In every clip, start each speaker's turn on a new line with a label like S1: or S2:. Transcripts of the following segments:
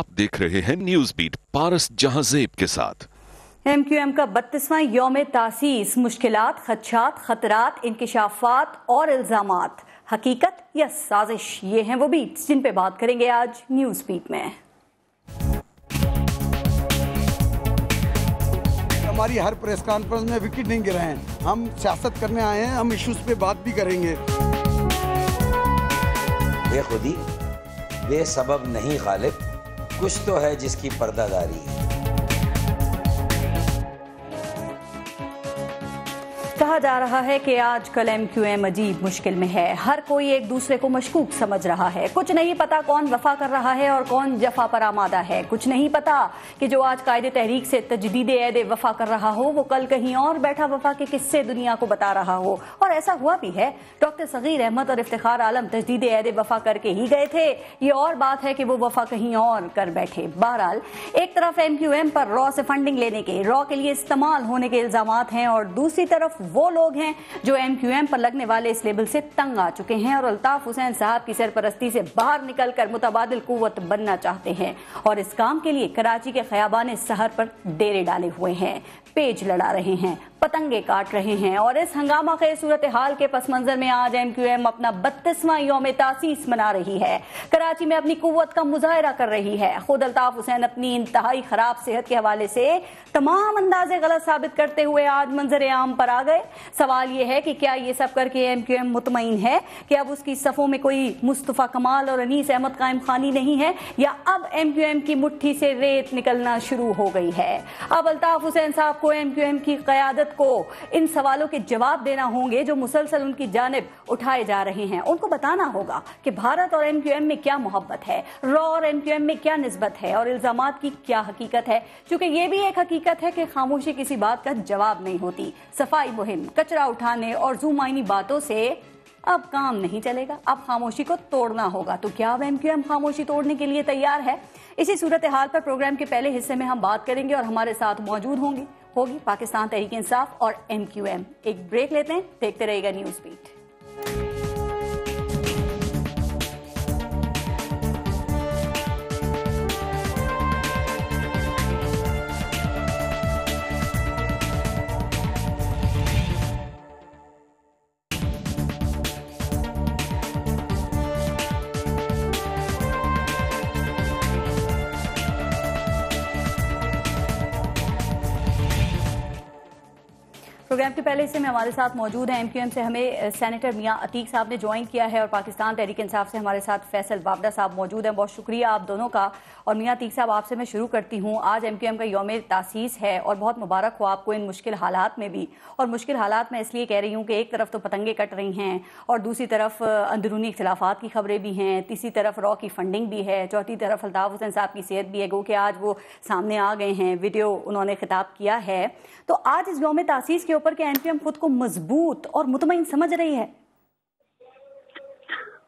S1: आप देख रहे हैं न्यूज बीट पारस जहांजेब के साथ।
S2: MQM का 32वां यौम तासीस, मुश्किलात, खदशात, खतरात, इंकिशाफात और इल्जामात, हकीकत या साजिश, ये हैं वो बीट्स जिन पे बात करेंगे आज न्यूज बीट में।
S3: हमारी हर प्रेस कॉन्फ्रेंस में विकेट नहीं गिरे हैं। हम सियासत करने आए हैं, हम इश्यूज पे बात भी करेंगे।
S4: बेखुदी बेसबब नहीं गालिब, कुछ तो है जिसकी पर्दादारी है।
S2: कहा जा रहा है कि आजकल MQM अजीब मुश्किल में है। हर कोई एक दूसरे को मशकूक समझ रहा है। कुछ नहीं पता कौन वफा कर रहा है और कौन जफा पर आमादा है। कुछ नहीं पता कि जो आज कायदे तहरीक से तजदीद ऐद वफा कर रहा हो वो कल कहीं और बैठा वफा के किस्से दुनिया को बता रहा हो। और ऐसा हुआ भी है। डॉक्टर सगीर अहमद और इफ्तिखार आलम तजदीद ऐद वफा करके ही गए थे। ये और बात है कि वो वफा कहीं और कर बैठे। बहरहाल, एक तरफ MQM पर रॉ से फंडिंग लेने के, रॉ के लिए इस्तेमाल होने के इल्जामात हैं और दूसरी तरफ वो लोग हैं जो MQM पर लगने वाले इस लेबल से तंग आ चुके हैं और अल्ताफ हुसैन साहब की सरपरस्ती से बाहर निकलकर मुतबादिल कुव्वत बनना चाहते हैं और इस काम के लिए कराची के खयाबान सहर पर डेरे डाले हुए हैं, पेज लड़ा रहे हैं, पतंगे काट रहे हैं। और इस हंगामा के सूरत हाल के पस मंजर में आज MQM अपना 32वां यौम तासीस मना रही है। कराची में अपनी कुव्वत का मुजाहरा कर रही है। खुद अल्ताफ हुसैन अपनी इंतहाई खराब सेहत के हवाले से तमाम अंदाजे गलत साबित करते हुए आज मंजर आम पर आ गए। सवाल यह है कि क्या ये सब करके MQM मुतमईन है कि अब उसकी सफ़ों में कोई मुस्तफ़ा कमाल और अनीस अहमद कायम खानी नहीं है, या अब MQM की मुट्ठी से रेत निकलना शुरू हो गई है। अब अल्ताफ हुसैन साहब को MQM की क़यादत को इन सवालों के जवाब देना होंगे जो मुसलसल उनकी जानिब उठाए जा रहे हैं। उनको बताना होगा कि भारत और MQM में क्या मोहब्बत है, रॉ और MQM में क्या निस्बत है और इल्जामात की क्या हकीकत है, क्योंकि ये भी एक हकीकत है कि खामोशी किसी बात का जवाब नहीं होती। सफाई मुहिम, कचरा उठाने और ज़ुमाइनी बातों से अब काम नहीं चलेगा। अब खामोशी को तोड़ना होगा। तो क्या अब MQM खामोशी तोड़ने के लिए तैयार है? इसी सूरत हाल पर प्रोग्राम के पहले हिस्से में हम बात करेंगे और हमारे साथ मौजूद होगी पाकिस्तान तहरीक इंसाफ और MQM। एक ब्रेक लेते हैं, देखते रहिएगा न्यूज बीट। प्रोग्राम के पहले हिस्से में हमारे साथ मौजूद हैं MQM से हमें सेनेटर मियां अतीक साहब ने ज्वाइन किया है और पाकिस्तान तहरीक इंसाफ से हमारे साथ फैसल वाबदा साहब मौजूद हैं। बहुत शुक्रिया आप दोनों का। और मियां अतीक साहब, आपसे मैं शुरू करती हूं। आज MQM का यौम तासीस है और बहुत मुबारक हो आपको इन मुश्किल हालात में भी। और मुश्किल हालात में इसलिए कह रही हूँ कि एक तरफ तो पतंगे कट रही हैं और दूसरी तरफ अंदरूनी इख्तिलाफात की खबरें भी हैं, तीसरी तरफ रॉ की फंडिंग भी है, चौथी तरफ अल्ताफ हुसैन साहब की सेहत भी है, गो कि आज वो सामने आ गए हैं, वीडियो उन्होंने खिताब किया है। तो आज इस यौम तासीस के ऊपर के MQM खुद को मजबूत और मुतमईन समझ रही है?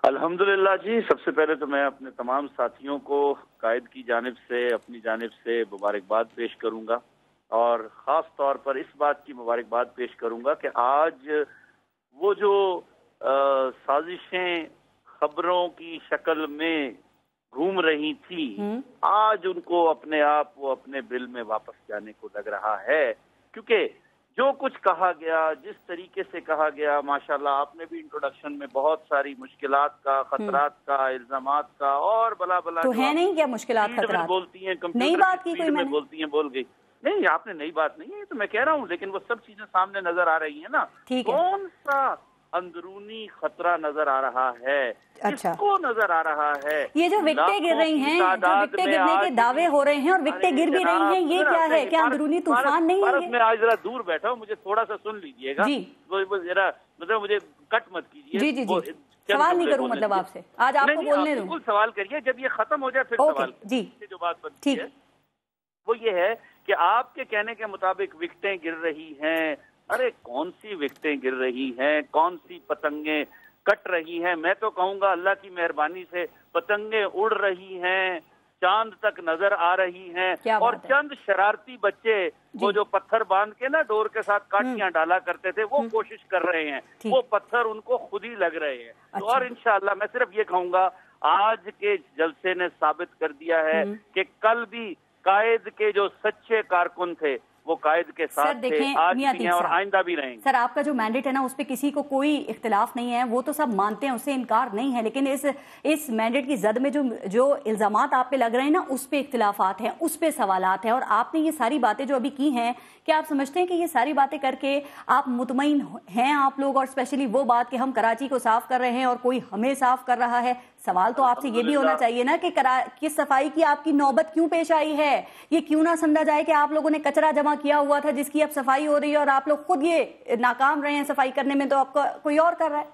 S5: अल्हम्दुलिल्लाह जी, सबसे पहले तो मैं अपने तमाम साथियों को कायद की जानिब से, अपनी जानिब से मुबारकबाद पेश करूंगा और ख़ास तौर पर इस बात की मुबारकबाद पेश करूंगा कि आज वो जो साजिशें खबरों की शक्ल में घूम रही थी, आज उनको अपने आप वो अपने बिल में वापस जाने को लग रहा है। क्योंकि जो कुछ कहा गया, जिस तरीके से कहा गया, माशाल्लाह आपने भी इंट्रोडक्शन में बहुत सारी मुश्किलात का, खतरात का, इल्जामात का और बला बला
S2: तो है नहीं क्या मुश्किलात खतरात?
S5: बोलती हैं,
S2: नई बात की कोई
S5: में बोलती हैं, बोल गई। नहीं, आपने नई बात नहीं है तो मैं कह रहा हूँ, लेकिन वो सब चीजें सामने नजर आ रही है ना। कौन सा अंदरूनी खतरा नजर आ रहा है?
S2: अच्छा,
S5: किसको नजर आ रहा है?
S2: ये जो विकटें गिर रही हैं, जो विकटें गिरने के दावे हो रहे हैं और विकटें गिर भी रही हैं, ये क्या है? क्या अंदरूनी तूफान नहीं है?
S5: मैं आज जरा दूर बैठा हूँ, मुझे थोड़ा सा सुन लीजिएगा जी। जरा मतलब मुझे कट मत कीजिए।
S2: जी जी जी, सवाल नहीं करूँ मतलब आपसे, आज आपको बोलने दूं।
S5: बिल्कुल सवाल करिए, जब ये खत्म हो जाए फिर सवाल
S2: जी।
S5: जो बात बनती है वो ये है कि आपके कहने के मुताबिक विकटें गिर रही हैं। अरे कौन सी विकटें गिर रही हैं, कौन सी पतंगे कट रही हैं? मैं तो कहूंगा अल्लाह की मेहरबानी से पतंगे उड़ रही हैं, चांद तक नजर आ रही हैं और चंद शरारती बच्चे वो जो पत्थर बांध के ना डोर के साथ काटियां डाला करते थे, वो कोशिश कर रहे हैं, वो पत्थर उनको खुद ही लग रहे हैं। तो और इंशाअल्लाह मैं सिर्फ ये कहूंगा, आज के जलसे ने साबित कर दिया है कि कल भी कायद के जो सच्चे कारकुन थे वो कायद के साथ थे, आज भी हैं और आइंदा भी रहेंगे।
S2: सर, आपका जो मैंडेट है ना, उस पे किसी को कोई इख्तिलाफ नहीं है, वो तो सब मानते हैं, उससे इनकार नहीं है, लेकिन इस मैंडेट की जद में जो इल्जामात आप पे लग रहे हैं ना, उस पे इख्तिलाफात हैं, उस पे सवालात हैं। और आपने ये सारी बातें जो अभी की हैं, क्या आप समझते हैं कि ये सारी बातें करके आप मुतमईन हैं आप लोग? और स्पेशली वो बात कि हम कराची को साफ कर रहे हैं और कोई हमें साफ कर रहा है, सवाल तो आपसे ये भी होना चाहिए ना कि सफाई की आपकी नौबत क्यों पेश आई है? ये क्यों ना समझा जाए कि आप लोगों ने कचरा जमा किया हुआ था जिसकी अब सफाई हो रही है और आप लोग खुद ये नाकाम रहे हैं सफाई करने में, तो आपका कोई और कर रहा है।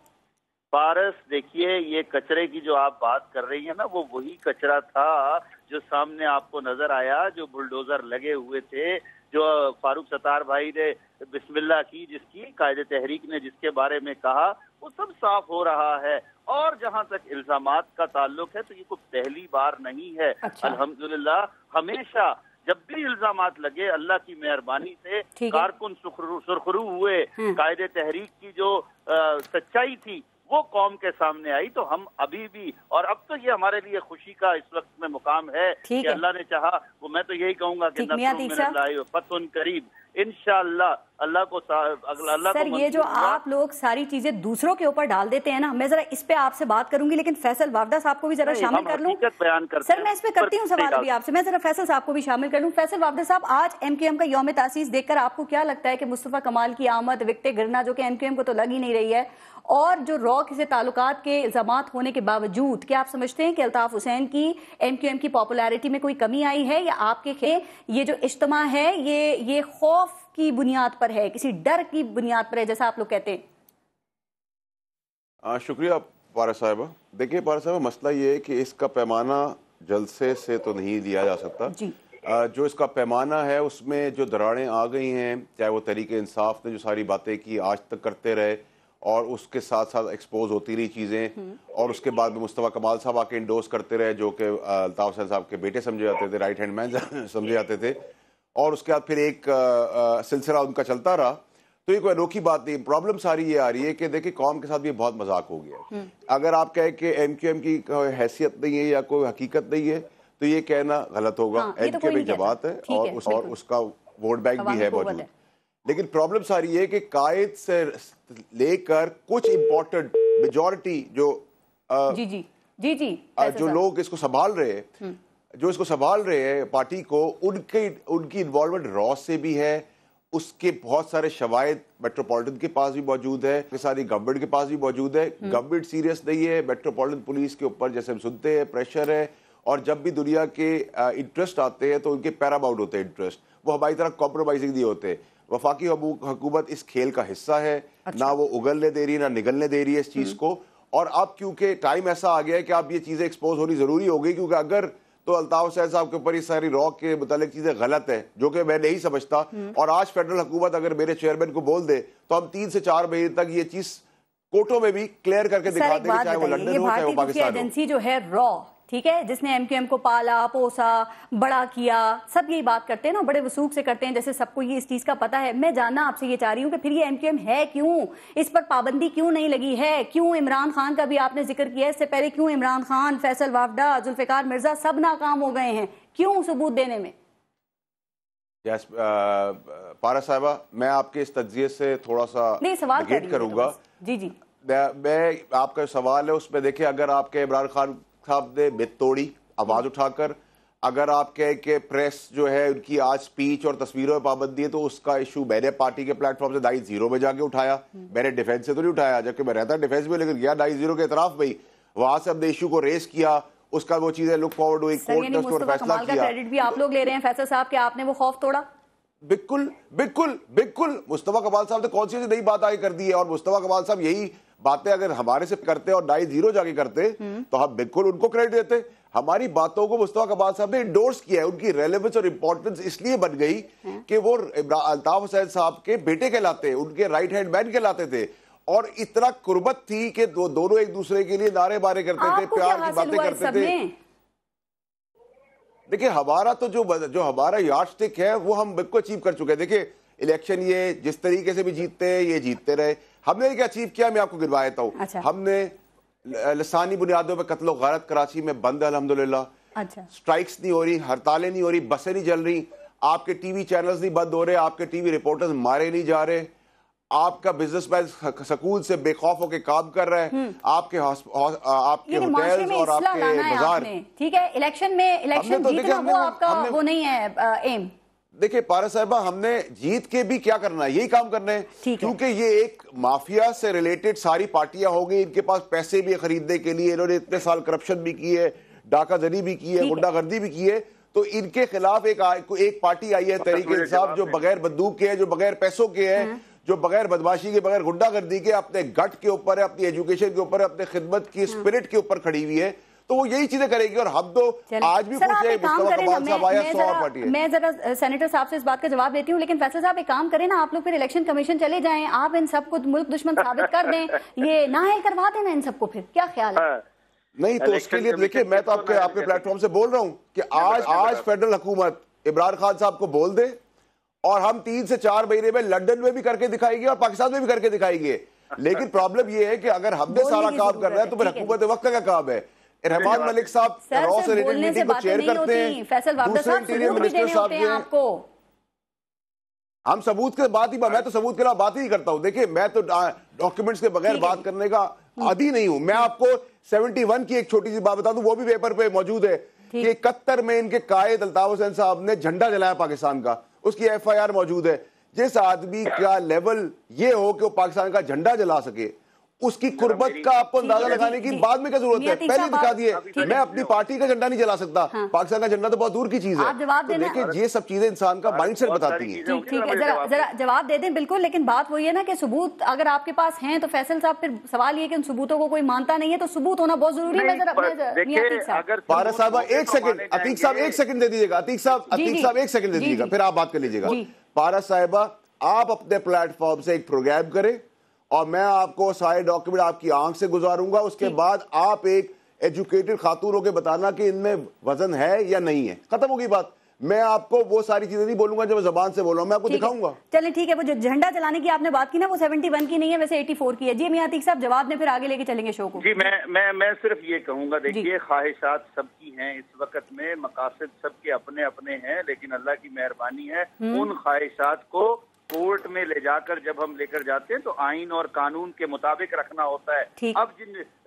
S5: पारस, देखिए, ये कचरे की जो आप बात कर रही है ना, वो वही कचरा था जो सामने आपको नजर आया, जो बुलडोजर लगे हुए थे, जो फारूक सत्तार भाई ने बिस्मिल्लाह की, जिसकी कायदे तहरीक ने जिसके बारे में कहा, वो सब साफ हो रहा है। और जहां तक इल्जामात का ताल्लुक है, तो ये कोई पहली बार नहीं है।
S2: अच्छा।
S5: अल्हम्दुलिल्लाह, हमेशा जब भी इल्जामात लगे, अल्लाह की मेहरबानी से कारकुन सुरखरू हुए, कायदे तहरीक की जो सच्चाई थी वो कौम के सामने आई। तो हम अभी भी, और अब तो ये हमारे लिए खुशी का इस वक्त में मुकाम है कि अल्लाह ने चाहा, वो मैं तो यही कहूंगा कि फतहुन करीब, इंशाअल्लाह अल्लाह को
S2: सर, ये जो आप लोग सारी चीजें दूसरों के ऊपर डाल देते हैं ना, मैं जरा इस पे आपसे बात करूंगी, लेकिन फैसल वावदा साहब को भी जरा शामिल कर लूं। सर, मैं इस पे करती हूँ सवाल अभी आपसे, मैं जरा फैसल साहब को भी शामिल कर लूं। फैसल वावदा साहब, आज MQM का यौम तासीस देखकर आपको क्या लगता है कि मुस्तफा कमाल की आमद, विकटे गिरना, जो कि MQM को तो लग ही नहीं रही है, और जो रॉक से ताल्लुकात के इल्जामात होने के बावजूद, क्या आप समझते हैं कि अल्ताफ हुसैन की MQM की पॉपुलैरिटी में कोई कमी आई है, या आपके ये जो इज्तिमा है ये खौफ की बुनियाद पर है, किसी डर की बुनियाद पर है, जैसा आप लोग कहते हैं?
S6: शुक्रिया पारा साहिबा। देखिए पारा साहिबा, मसला ये है कि इसका पैमाना जलसे से तो नहीं लिया जा सकता जी। जो इसका पैमाना है उसमें जो दरारें आ गई हैं, चाहे वो तहरीक इंसाफ ने जो सारी बातें की आज तक करते रहे और उसके साथ साथ एक्सपोज होती रही चीज़ें, और उसके बाद में मुस्तफा कमाल साहब आके इंडोर्स करते रहे, जो कि अल्ताफ हुसैन साहब के बेटे समझे जाते थे, राइट हैंड मैन समझे जाते थे, और उसके बाद फिर एक सिलसिला उनका चलता रहा। तो ये कोई अनोखी बात नहीं। प्रॉब्लम सारी ये आ रही है कि देखिए, कौम के साथ भी बहुत मजाक हो गया। अगर आप कहें कि MQM की कोई हैसियत नहीं है या कोई हकीकत नहीं है, तो ये कहना गलत होगा। MQM एक जमात है और उसका वोट बैंक भी है मौजूद। लेकिन प्रॉब्लम सारी है कि कायद से लेकर कुछ इंपॉर्टेंट मेजॉरिटी जो जो लोग इसको संभाल रहे हैं, जो इसको संभाल रहे हैं पार्टी को, उनकी इन्वॉल्वमेंट रॉ से भी है। उसके बहुत सारे शवायद मेट्रोपॉलिटन के पास भी मौजूद है, सारी गवर्नमेंट के पास भी मौजूद है। गवर्नमेंट सीरियस नहीं है, मेट्रोपॉलिटन पुलिस के ऊपर जैसे हम सुनते हैं प्रेशर है, और जब भी दुनिया के इंटरेस्ट आते हैं तो उनके पैरामाउंट होते हैं इंटरेस्ट, वो हमारी तरह कॉम्प्रोमाइजिंग नहीं होते। वफाकी हुकूमत इस खेल का हिस्सा है। अच्छा। ना वो उगलने दे रही है ना निगलने दे रही है इस चीज को। और अब क्योंकि टाइम ऐसा आ गया है कि अब ये चीजें एक्सपोज होनी जरूरी हो गई, क्योंकि अगर तो अल्ताफ हुसैन साहब के ऊपर ये सारी रॉक के मुतालिक चीजें गलत है, जो कि मैं नहीं समझता, और आज फेडरल हुकूमत अगर मेरे चेयरमैन को बोल दे तो हम 3 से 4 महीने तक ये चीज कोर्टों में भी क्लियर करके दिखा देंगे, चाहे वो लंदन हो चाहे वो पाकिस्तान हो।
S2: एजेंसी जो है रॉ, ठीक है, जिसने MQM को पाला पोसा बड़ा किया, सब यही बात करते हैं ना, बड़े वसूख से करते हैं, जैसे सबको ये इस चीज का पता है। मैं जानना आपसे ये चाह रही हूँ कि फिर ये MQM है क्यों, इस पर पाबंदी क्यों नहीं लगी है? क्यों इमरान खान का भी आपने जिक्र किया, इससे पहले क्यों इमरान खान, फैसल वावडा, जुल्फिकार मिर्जा सब नाकाम हो गए हैं, क्यों सबूत देने में?
S6: यस पारा साहिबा, मैं आपके इस तज्जिए से थोड़ा सा निगेट करूंगा।
S2: जी
S6: मैं आपका सवाल है उसमें देखिए, अगर आपके इमरान खान साहब ने बित तोड़ी आवाज उठाकर, अगर आप कहे कि प्रेस जो है उनकी आज स्पीच और तस्वीरों में पाबंदी है, तो उसका इशू मैंने पार्टी के प्लेटफॉर्म से 9-0 में जाके उठाया। मैंने डिफेंस से तो नहीं उठाया, जबकि मैं रहता डिफेंस में, लेकिन गया 9-0 के इतराफ में, वहां से हमने इशू को रेस किया, उसका वो चीजें लुक फॉरवर्ड हुई, कोर्ट ने उस पर फैसला किया।
S2: क्रेडिट भी आप लोग ले रहे हैं फैसल साहब कि आपने वो खौफ तोड़ा?
S6: बिल्कुल बिल्कुल बिल्कुल। मुस्तफा कमाल साहब ने कौन सी नई बात आगे कर दी है, और मुस्तफा कमाल साहब यही बातें अगर हमारे से करते और 9-0 जाके करते तो हम बिल्कुल उनको क्रेडिट देते। हमारी बातों को मुस्तफा कमाल साहब ने इंडोर्स किया है। उनकी रेलेवेंस और इंपॉर्टेंस इसलिए बन गई कि वो अल्ताफ हुसैन साहब के बेटे कहलाते, उनके राइट हैंड मैन कहलाते थे, और इतना कुर्बत थी कि दोनों एक दूसरे के लिए नारे बारे करते थे, प्यार की बातें करते थे। देखिए, हमारा तो जो हमारा यार्डस्टिक है वो हम बिल्कुल अचीव कर चुके हैं। देखिए, इलेक्शन ये जिस तरीके से भी जीतते हैं, ये जीतते रहे। हमने क्या अचीव किया, मैं आपको गिनवा देता हूं। अच्छा। हमने लसानी बुनियादों पर कत्ल गारत कराची में बंद है अल्हम्दुलिल्लाह।
S2: अच्छा,
S6: स्ट्राइक्स नहीं हो रही, हड़तालें नहीं हो रही, बसें नहीं चल रही, आपके टीवी चैनल्स नहीं बंद हो रहे, आपके टीवी रिपोर्टर्स मारे नहीं जा रहे, आपका बिजनेसमैन सकून से बेखौफ होकर काम कर रहा है, आपके होटल्स और आपके बाजार।
S2: ठीक है, इलेक्शन में जीतना वो आपका वो नहीं है एम।
S6: देखिए पारा साहिबा, हमने जीत के भी क्या करना है, यही काम करना है, क्योंकि ये एक माफिया से रिलेटेड सारी पार्टियां हो गई, इनके पास पैसे भी खरीदने के लिए, इन्होंने इतने साल करप्शन भी की है, डाकाजनी भी की है, गुंडागर्दी भी की है, तो इनके खिलाफ एक पार्टी आई है तहरीक इंसाफ, जो बगैर बंदूक के है, जो बगैर पैसों के है, जो बगैर बदमाशी के, बगैर गुंडागर्दी के, अपने गट के ऊपर है, अपनी एजुकेशन के ऊपर, अपने खिदमत की स्पिरिट के ऊपर खड़ी हुई है, तो वो यही चीजें करेगी। और हम तो आज भी
S2: मैं जरा सेनेटर साहब से इस बात का जवाब देती हूँ, लेकिन फैसल साहब एक काम करें ना, आप लोग फिर इलेक्शन कमीशन चले जाएं, आप इन सबको मुल्क दुश्मन साबित कर दें, ये नाअहल करवा देना इन सबको, फिर क्या ख्याल है?
S6: नहीं तो उसके लिए देखिए, मैं तो आपके प्लेटफॉर्म से बोल रहा हूँ कि आज फेडरल हुकूमत इमरान खान साहब को बोल दे और हम 3 से 4 महीने में लंदन में भी करके दिखाएंगे और पाकिस्तान में भी करके दिखाएंगे। लेकिन प्रॉब्लम यह है कि अगर हमने सारा काम कर रहा है तो फिर हुकूमत वक्त का काम है। रहमान मलिक साहब रॉ से रिलेटेड मीटिंग को चेयर करते हैं, दूसरे इंटीरियर मिनिस्टर साहब जो हैं, हम सबूत के बात ही, मैं तो सबूत के अलावा बात ही नहीं करता हूं। देखिए मैं तो डॉक्यूमेंट्स के बगैर बात करने का आदी नहीं हूं। मैं आपको 71 की एक छोटी सी बात बता दूं, वो भी पेपर पे मौजूद है कि 71 में इनके कायद अल्ताफ हुसैन साहब ने झंडा जलाया पाकिस्तान का, उसकी FIR मौजूद है। जिस आदमी का लेवल ये हो कि वो पाकिस्तान का झंडा जला सके, उसकी कुर्बत का आपको अंदाजा लगाने की बाद में क्या जरूरत है? पहले दिखा दिए। मैं अपनी पार्टी का झंडा नहीं जला सकता, पाकिस्तान का झंडा तो बहुत दूर की चीज है। तो देखिए ये सब चीजें इंसान का माइंडसेट बताती हैं।
S2: ठीक है, जरा जवाब दे दें। बिल्कुल, लेकिन बात वही है ना कि सबूत अगर आपके पास हैं तो फैसल साहब, फिर सवाल ये कि उन सबूतों को कोई मानता नहीं है, तो सबूत होना बहुत जरूरी है।
S6: पारा साहब एक सेकंड, अतीक साहब एक सेकंड दे दीजिएगा, अतीक साहब एक सेकंड दे दीजिएगा, फिर आप बात कर लीजिएगा। पारा साहिबा, आप अपने प्लेटफॉर्म से एक प्रोग्राम करें और मैं आपको सारे डॉक्यूमेंट आपकी आंख से गुजारूंगा, उसके बाद आप एक एजुकेटेड खातून होकर बताना कि इनमें वजन है या नहीं है। खत्म होगी बात। मैं आपको वो सारी चीजें नहीं बोलूंगा जो मैं जबान से बोल रहा हूं, मैं आपको दिखाऊंगा।
S2: चलिए ठीक है, वो जो झंडा जलाने की आपने बात की ना, वो 71 की नहीं है, वैसे 84 की है। जी मियां अतीक साहब जवाब ने फिर आगे लेके चलेंगे शो को।
S5: जी मैं सिर्फ ये कहूंगा, देखिए ख्वाहिशात सबकी हैं इस वक्त में, मकासद सबके अपने अपने हैं, लेकिन अल्लाह की मेहरबानी है उन ख्वाहिशात को कोर्ट में ले जाकर जब हम लेकर जाते हैं तो आइन और कानून के मुताबिक रखना होता है। अब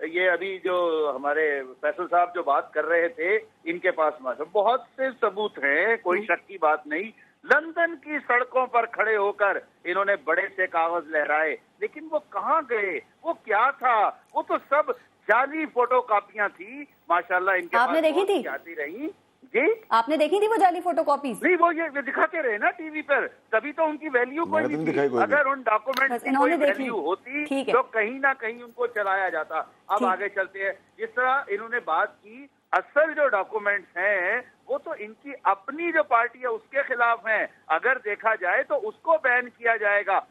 S5: ये अभी जो हमारे फैसल साहब जो बात कर रहे थे, इनके पास बहुत से सबूत हैं, कोई शक की बात नहीं। लंदन की सड़कों पर खड़े होकर इन्होंने बड़े से कागज लहराए, लेकिन वो कहाँ गए, वो क्या था? वो तो सब जाली फोटो कापियां थी। माशाल्लाह इनके
S2: आपने देखी थी?
S5: आती रही जी,
S2: आपने देखी थी वो जाली फोटोकॉपीज?
S5: नहीं, वो ये दिखाते रहे ना टीवी पर, तभी तो उनकी वैल्यू कोई नहीं थी। अगर उन डॉक्यूमेंट्स की कोई वैल्यू होती तो कहीं ना कहीं उनको चलाया जाता। अब आगे चलते हैं, जिस तरह इन्होंने बात की, असल जो डॉक्यूमेंट्स हैं वो तो इनकी अपनी जो पार्टी है उसके खिलाफ हैं। अगर देखा जाए तो उसको बैन किया जाएगा।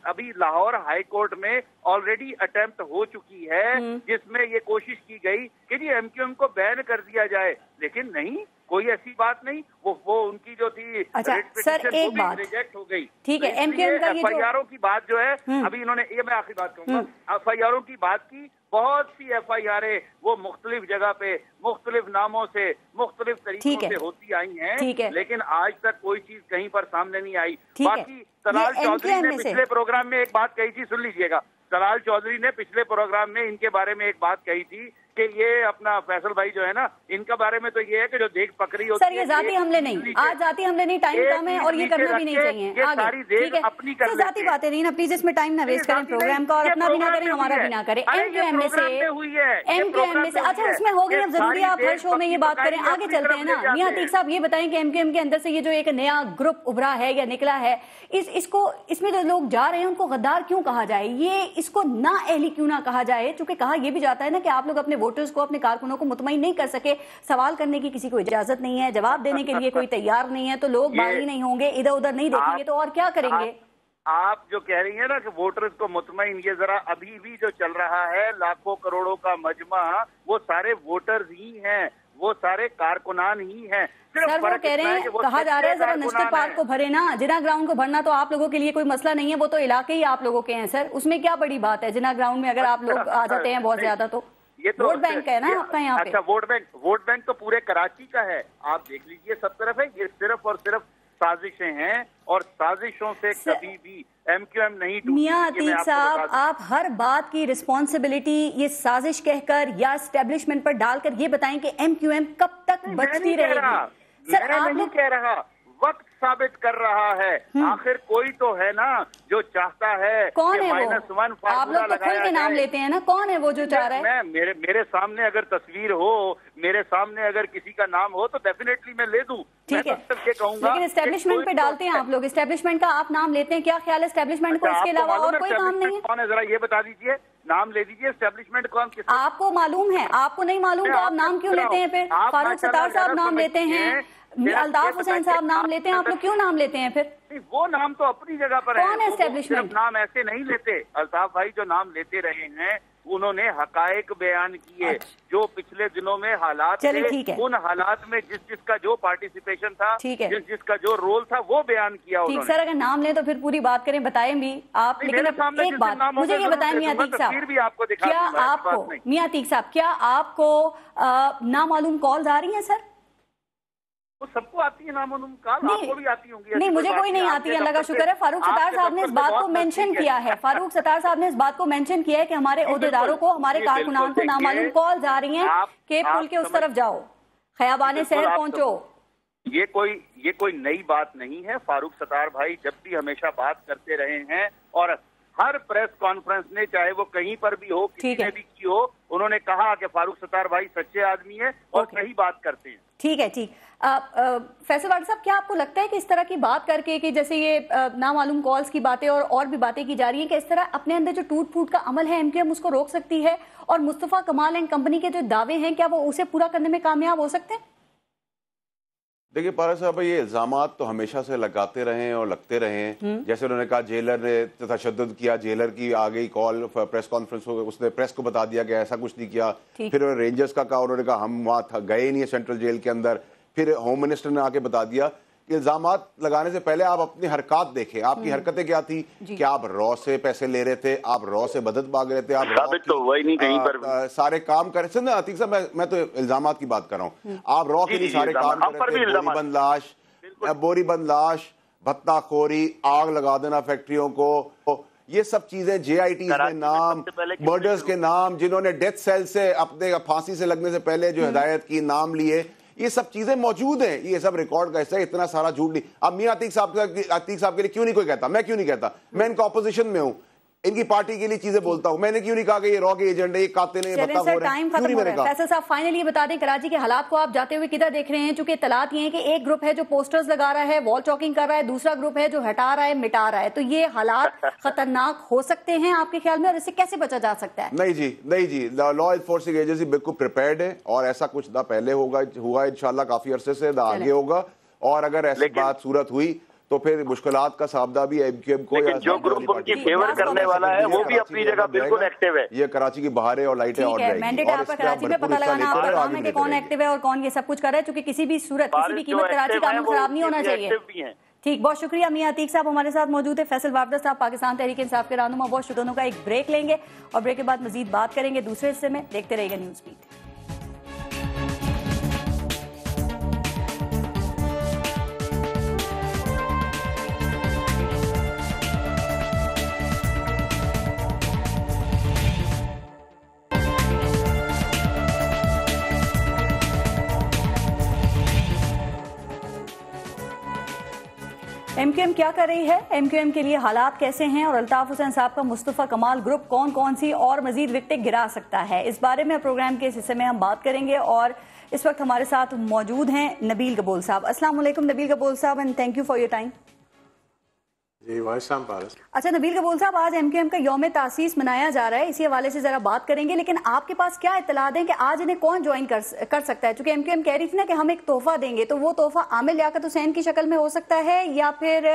S5: अभी लाहौर हाई कोर्ट में ऑलरेडी अटेम्प्ट हो चुकी है, जिसमें ये कोशिश की गई कि जी MQM को बैन कर दिया जाए, लेकिन नहीं, कोई ऐसी बात नहीं। वो उनकी जो थी
S2: सर एक बात
S5: रिजेक्ट हो गई।
S2: ठीक है, MQM का
S5: FIR की बात जो है, अभी इन्होंने, ये मैं आखिरी बात कहूंगा, FIR की बात की, बहुत सी FIR वो मुख्तलिफ जगह पे मुख्तलिफ नामों से मुख्तलिफ तरीकों से होती आई हैं, लेकिन आज तक कोई चीज कहीं पर सामने नहीं आई। बाकी तलाल चौधरी ने पिछले प्रोग्राम में एक बात कही थी, सुन लीजिएगा। तलाल चौधरी ने पिछले प्रोग्राम में इनके बारे में एक बात कही थी कि ये अपना फैसल भाई जो है ना, इनका बारे में तो ये है कि जो देख पकड़ी होती है।
S2: सर ये जाती हमले नहीं, आज जाती हमले नहीं, टाइम कम है और ये करना भी नहीं चाहिए। आगे ठीक है, सर जाती बातें नहीं ना, प्लीज इसमें टाइम ना वेस्ट करें प्रोग्राम का, और अपना भी ना करें, हमारा भी ना करें। MQM में से अच्छा उसमें हो गई, अब जरूरी आप हर शो में ये बात करें। आगे चलते हैं ना। मियां अतीक साहब ये बताएं कि MQM के अंदर से ये जो एक नया ग्रुप उभरा है या निकला है, इसमें जो लोग जा रहे हैं उनको गद्दार क्यों कहा जाए, ये इसको ना अहली क्यों ना कहा जाए? चूंकि कहा यह भी जाता है ना कि आप लोग अपने वोटर्स को, अपने कारकुनों को मुतमईन नहीं कर सके, सवाल करने की किसी को इजाजत नहीं है, जवाब देने के लिए कोई तैयार नहीं है, तो लोग बागी नहीं होंगे, इधर उधर नहीं देखेंगे, तो और क्या करेंगे?
S5: आप जो कह रही है ना कि वोटर्स को मुतमईन, ये जरा अभी भी जो चल रहा है लाखों करोड़ों का मजमा, वो सारे वोटर्स ही हैं, वो सारे कारकुनान ही हैं।
S2: सर वो कह रहे हैं, कहा जा रहा है जरा नश्तर पार्क को भरे ना, जिना ग्राउंड को भरना तो आप लोगों के लिए कोई मसला नहीं है, वो तो इलाके ही आप लोगों के हैं। सर उसमें क्या बड़ी बात है? जिना ग्राउंड में अगर आप लोग आ जाते हैं बहुत ज्यादा तो
S5: ये तो
S2: वोट बैंक है ना आपका यहाँ पे।
S5: अच्छा, वोट बैंक तो पूरे कराची का है, आप देख लीजिए सब तरफ है। ये सिर्फ और सिर्फ साजिशें हैं और साजिशों से कभी भी एमक्यूएम नहीं टूटी।
S2: मियां अतीक साहब, आप हर बात की रिस्पॉन्सिबिलिटी ये साजिश कहकर या एस्टेब्लिशमेंट पर डालकर ये बताएं कि एमक्यूएम कब तक बचती रहेगी।
S5: सर, आप नहीं कह रहा, वक्त साबित कर रहा है। आखिर कोई तो है ना जो चाहता है।
S2: कौन है वो?
S5: -1
S2: आप लोग तो खुल के नाम लेते हैं ना, कौन है वो जो चाह रहा है?
S5: मेरे सामने अगर तस्वीर हो, मेरे सामने अगर किसी का नाम हो तो डेफिनेटली मैं ले दूं।
S2: ठीक है,
S5: ये कहूंगा,
S2: लेकिन एस्टेब्लिशमेंट पे डालते हैं आप लोग, एस्टेब्लिशमेंट का आप नाम लेते हैं, क्या ख्याल है एस्टेब्लिशमेंट को इसके अलावा और कोई काम नहीं है?
S5: कौन है, जरा ये बता दीजिए, नाम ले दीजिए एस्टेब्लिशमेंट कौन।
S2: आपको मालूम है, आपको नहीं मालूम तो आप नाम क्यों लेते हैं फिर? फारूक सत्तार साहब नाम लेते हैं, अल्ताफ हुसैन साहब नाम लेते हैं, आप लोग क्यों नाम लेते हैं फिर?
S5: वो नाम तो अपनी जगह पर
S2: कौन है एस्टेब्लिशमेंट?
S5: नाम ऐसे नहीं लेते। अल्ताफ भाई जो नाम लेते रहे हैं उन्होंने हकायक बयान किए। जो पिछले दिनों में हालात थे, उन हालात में जिसका जो पार्टिसिपेशन था, जिसका जो रोल था, वो बयान किया उन्होंने।
S2: सर, अगर नाम लें तो फिर पूरी बात करें, बताएं भी आप। लेकिन एक बात मुझे ये बताएं मियां अतीक साहब, क्या आपको मियां अतीक साहब क्या आपको नामालूम कॉल्स आ रही हैं सर?
S5: वो सबको आती है नामालूम कॉल, आपको भी आती होंगी।
S2: नहीं, मुझे कोई नहीं आती है, अल्लाह का शुक्र है। फारूक सत्तार साहब ने इस बात को मेंशन किया है, फारूक सत्तार साहब ने इस बात को मेंशन किया है कि हमारे ओहदेदारों को, हमारे कारकुनान को नामालूम कॉल्स आ रही हैं कि पुल के उस तरफ जाओ, खयाबाने शहर पहुंचो।
S5: ये कोई नई बात नहीं है। फारूक सत्तार भाई जब भी हमेशा बात करते रहे हैं और हर प्रेस कॉन्फ्रेंस में, चाहे वो कहीं पर भी हो, किसी ने भी की हो, उन्होंने कहा कि फारूक सत्तार भाई सच्चे आदमी है और सही बात करते हैं।
S2: ठीक है, ठीक। फैसल वाड साहब, क्या आपको लगता है कि इस तरह की बात करके कि जैसे ये नामालूम कॉल्स की बातें और भी बातें की जा रही हैं कि इस तरह अपने अंदर जो टूट फूट का अमल है एमक्यूएम उसको रोक सकती है और मुस्तफा कमाल एंड कंपनी के जो दावे हैं क्या वो उसे पूरा करने में कामयाब हो सकते हैं?
S6: देखिए पारा साहब, ये इल्जामात तो हमेशा से लगाते रहे हैं और लगते रहे हैं। जैसे उन्होंने कहा जेलर ने तशद्दुद किया, जेलर की आ गई कॉल प्रेस कॉन्फ्रेंस हो, उसने प्रेस को बता दिया कि ऐसा कुछ नहीं किया। फिर रेंजर्स का कहा, उन्होंने कहा हम वहाँ गए ही नहीं है सेंट्रल जेल के अंदर। फिर होम मिनिस्टर ने आके बता दिया। इल्जामात लगाने से पहले आप अपनी हरकत देखें, आपकी हरकतें क्या थी कि आप रॉ से पैसे ले रहे थे, आप रॉ से मदद मांग रहे थे, आप
S5: तो वही नहीं कहीं पर
S6: सारे काम कर रहे थे। अतीक साहब, मैं तो इल्जामात की बात कर रहा हूँ। आप रॉ के लिए सारे काम कर रहे थे, बोरीबंद लाश, भत्ताखोरी, आग लगा देना फैक्ट्रियों को, ये सब चीजें JIT में नाम, मर्डर्स के नाम, जिन्होंने डेथ सेल से अपने फांसी से लगने से पहले जो हिदायत की, नाम लिए, ये सब चीजें मौजूद हैं। ये सब रिकॉर्ड का हिस्सा है। इतना सारा झूठ नहीं। अब मियां अतीक साहब के लिए क्यों नहीं कोई कहता? मैं क्यों नहीं कहता? मैं इनका ऑपोजिशन में हूं, इनकी पार्टी के लिए चीजें बोलता हूं। मैंने क्यों नहीं कहा कि ये रॉ के एजेंडे, ये कातिल हैं, ये बदतमीज हैं?
S2: फैसल साहब, फाइनली ये बता दें कराची के हालात को आप जाते हुए किधर देख रहे हैं? चूंकि इत्तलात ये है कि एक ग्रुप है जो पोस्टर्स लगा रहा है, वॉल चॉकिंग कर रहा है, दूसरा ग्रुप है जो हटा रहा है, मिटा रहा है। तो ये हालात खतरनाक हो सकते हैं आपके ख्याल में, और इससे कैसे बचा जा सकता है?
S6: नहीं जी, लॉ एनफोर्सिंग एजेंसी बिल्कुल प्रिपेयर्ड है और ऐसा कुछ ना पहले हुआ इंशाल्लाह काफी अरसे से, ना आगे होगा। और अगर ऐसी बात सूरत हुई तो फिर मुश्किलात का सामना भी एमक्यूएम को,
S5: लेकिन जो ग्रुप उनकी फेवर करने वाला है वो भी अपनी जगह बिल्कुल एक्टिव है।
S6: ये कराची की बहारें और लाइटें और
S2: मैंडेट है आपका कराची में पता लगाना आपका काम है कि कौन एक्टिव है और कौन ये सब कुछ कर रहा है, क्योंकि किसी भी सूरत, किसी भी कीमत कराची कानून खराब नहीं होना चाहिए। ठीक, बहुत शुक्रिया। मियां अतीक साहब हमारे साथ मौजूद है, फैसल वापदा साहब पाकिस्तान तहरीक इंसाफ के रहनुमा। बहुत शुक्रिया। दोनों का एक ब्रेक लेंगे और ब्रेक के बाद मजीद बात करेंगे दूसरे हिस्से में। देखते रहिएगा न्यूज़ बीट। एमक्यूएम क्या कर रही है, एमक्यूएम के लिए हालात कैसे हैं और अल्ताफ हुसैन साहब का मुस्तफा कमाल ग्रुप कौन कौन सी और मजीद विकटें गिरा सकता है, इस बारे में प्रोग्राम के इस हिस्से में हम बात करेंगे। और इस वक्त हमारे साथ मौजूद हैं नबील कबूल साहब। अस्सलाम वालेकुम नबील कबूल साहब, and thank you for your time.
S7: जी वालेकुम पारस।
S2: अच्छा नबील कबूल साहब, आज एमक्यूएम का यौम तासीस मनाया जा रहा है, इसी हवाले से जरा बात करेंगे। लेकिन आपके पास क्या इत्तलात है कि आज इन्हें कौन ज्वाइन कर सकता है? चूंकि एमक्यूएम कह रही थी ना कि हम एक तोहफा देंगे, तो वो तोहफा आमिर लियाकत हुसैन की शक्ल में हो सकता है या फिर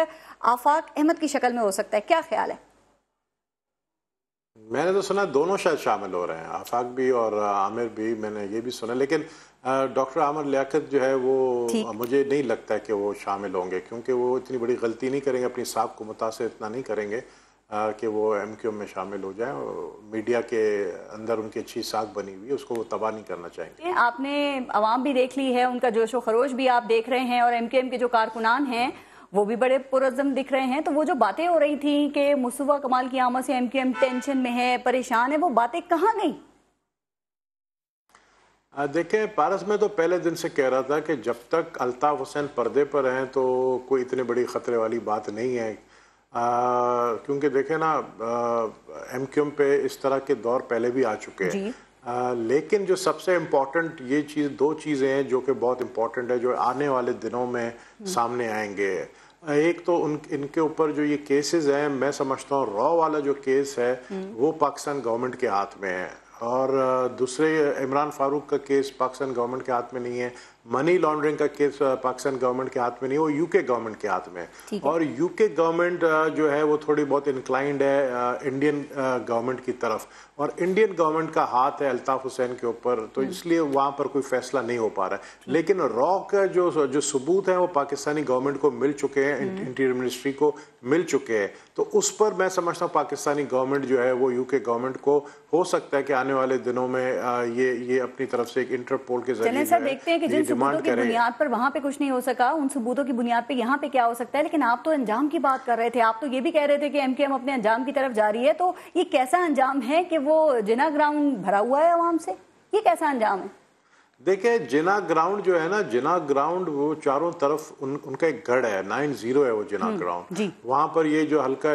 S2: आफाक अहमद की शक्ल में हो सकता है, क्या ख्याल है?
S7: मैंने तो सुना दोनों शायद शामिल हो रहे हैं, आफाक भी और आमिर भी, मैंने ये भी सुना। लेकिन डॉक्टर आमिर लियाकत जो है वो मुझे नहीं लगता है कि वो शामिल होंगे, क्योंकि वो इतनी बड़ी गलती नहीं करेंगे, अपनी साख को मुतासिर इतना नहीं करेंगे। कि वो MQM में शामिल हो जाएं और मीडिया के अंदर उनकी अच्छी साख बनी हुई है, उसको वो तबाह नहीं करना चाहेंगे।
S2: आपने आवाम भी देख ली है, उनका जोशो खरोश भी आप देख रहे हैं, और MQM के जो कारकुनान हैं वो भी बड़े पुरअज़्म दिख रहे हैं। तो वो जो बातें हो रही थी कि मुस्तफ़ा कमाल की आमद से MQM टेंशन में है, परेशान है, वो बातें कहाँ गई?
S7: देखें, पारस में तो पहले दिन से कह रहा था कि जब तक अल्ताफ हुसैन पर्दे पर हैं तो कोई इतनी बड़ी ख़तरे वाली बात नहीं है, क्योंकि देखें ना, MQM पे इस तरह के दौर पहले भी आ चुके हैं। लेकिन जो सबसे इम्पोर्टेंट ये चीज़, दो चीज़ें हैं जो कि बहुत इम्पोर्टेंट है, जो आने वाले दिनों में सामने आएंगे। एक तो इनके ऊपर जो ये केसेस हैं, मैं समझता हूँ रॉ वाला जो केस है वो पाकिस्तान गवर्नमेंट के हाथ में है, और दूसरे इमरान फारूक का केस पाकिस्तान गवर्नमेंट के हाथ में नहीं है, मनी लॉन्ड्रिंग का केस पाकिस्तान गवर्नमेंट के हाथ में नहीं है, वो यूके गवर्नमेंट के हाथ में है। और यूके गवर्नमेंट जो है वो थोड़ी बहुत इंक्लाइंड है इंडियन गवर्नमेंट की तरफ, और इंडियन गवर्नमेंट का हाथ है अल्ताफ हुसैन के ऊपर, तो इसलिए वहाँ पर कोई फैसला नहीं हो पा रहा है। लेकिन रॉ का जो सबूत है वो पाकिस्तानी गवर्नमेंट को मिल चुके हैं, इंटीरियर मिनिस्ट्री को मिल चुके हैं, तो उस पर मैं समझता हूँ पाकिस्तानी गवर्नमेंट जो है वो यूके गवर्नमेंट को हो सकता है कि आने वाले दिनों में ये अपनी तरफ से एक इंटरपोल के जरिए
S2: देखते हैं कि जिन सबूतों की बुनियाद पर वहां पे कुछ नहीं हो सका, उन सबूतों की बुनियाद पे यहाँ पे क्या हो सकता है। लेकिन आप तो अंजाम की बात कर रहे थे, आप तो ये भी कह रहे थे कि MQM अपने अंजाम की तरफ जा रही है, तो ये कैसा अंजाम है कि वो जिना ग्राउंड भरा हुआ है आवाम से? ये कैसा अंजाम है?
S7: देखिए, जिना ग्राउंड जो है ना, जिना ग्राउंड वो चारों तरफ उनका एक गढ़ है, 90 है वो जिना ग्राउंड। वहां पर ये जो हल्का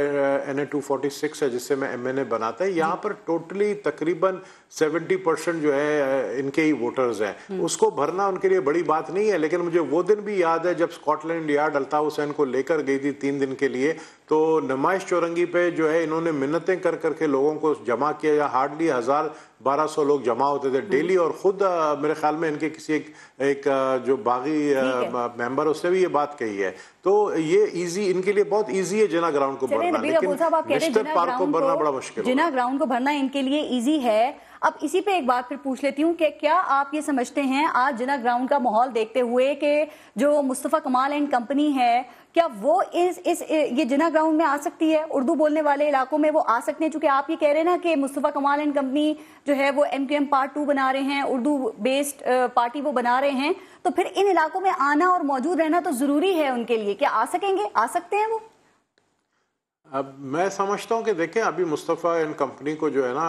S7: NA-246 है जिससे मैं MNA बनाता है, यहाँ पर टोटली तकरीबन 70% जो है इनके ही वोटर्स हैं। उसको भरना उनके लिए बड़ी बात नहीं है। लेकिन मुझे वो दिन भी याद है जब स्कॉटलैंड यार्ड अल्ताफ हुसैन को लेकर गई थी 3 दिन के लिए, तो नुमाइश चौरंगी पे जो है इन्होंने मिन्नतें कर करके लोगों को जमा किया, या हार्डली 1000-1200 लोग जमा होते थे डेली। और खुद मेरे ख्याल में इनके किसी एक जो बागी मेंबर, उसने भी ये बात कही है। तो ये इजी, इनके लिए बहुत इजी है जिना ग्राउंड को भरना, लेकिन मिस्टर पार्क को भरना बड़ा मुश्किल है।
S2: जिना ग्राउंड को भरना इनके लिए इजी है। अब इसी पे एक बात फिर पूछ लेती हूँ कि क्या आप ये समझते हैं आज जिना ग्राउंड का माहौल देखते हुए कि जो मुस्तफ़ा कमाल एंड कंपनी है, क्या वो ये जिना ग्राउंड में आ सकती है? उर्दू बोलने वाले इलाकों में वो आ सकते हैं? चूंकि आप ये कह रहे हैं ना कि मुस्तफ़ा कमाल एंड कंपनी जो है वो MQM पार्ट 2 बना रहे हैं, उर्दू बेस्ड पार्टी वो बना रहे हैं, तो फिर इन इलाकों में आना और मौजूद रहना तो जरूरी है उनके लिए। क्या आ सकेंगे, आ सकते हैं वो?
S7: अब मैं समझता हूँ कि देखें, अभी मुस्तफ़ा एंड कंपनी को जो है ना,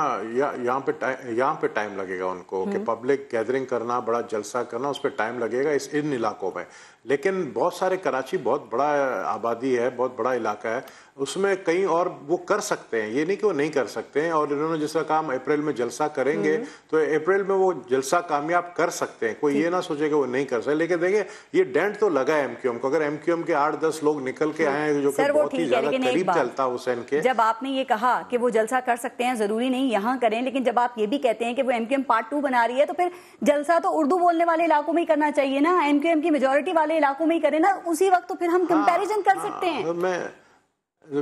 S7: यहाँ पे टाइम लगेगा उनको, कि पब्लिक गैदरिंग करना, बड़ा जलसा करना, उस पर टाइम लगेगा इन इलाकों में। लेकिन बहुत सारे, कराची बहुत बड़ा आबादी है, बहुत बड़ा इलाका है, उसमें कहीं और वो कर सकते हैं, ये नहीं कि वो नहीं कर सकते हैं। और इन्होंने जिसका काम अप्रैल में जलसा करेंगे तो अप्रैल में वो जलसा कामयाब कर सकते हैं, कोई ये ना सोचे कि वो नहीं कर सकते। लेकिन देखिए, ये डेंट तो लगा है MQM को। अगर MQM के 8-10 लोग निकल के आए हैं जो कि बहुत ही ज्यादा करीब चलता हुसैन के,
S2: जब आपने ये कहा कि वो जलसा कर सकते हैं, जरूरी नहीं यहाँ करें, लेकिन जब आप ये भी कहते हैं कि वो MQM पार्ट 2 बना रही है, तो फिर जलसा तो उर्दू बोलने वाले इलाकों में ही करना चाहिए ना, MQM की मेजोरिटी वाले इलाकों में ही करें ना, उसी वक्त तो फिर हम कंपैरिजन कर सकते हैं।
S7: मैं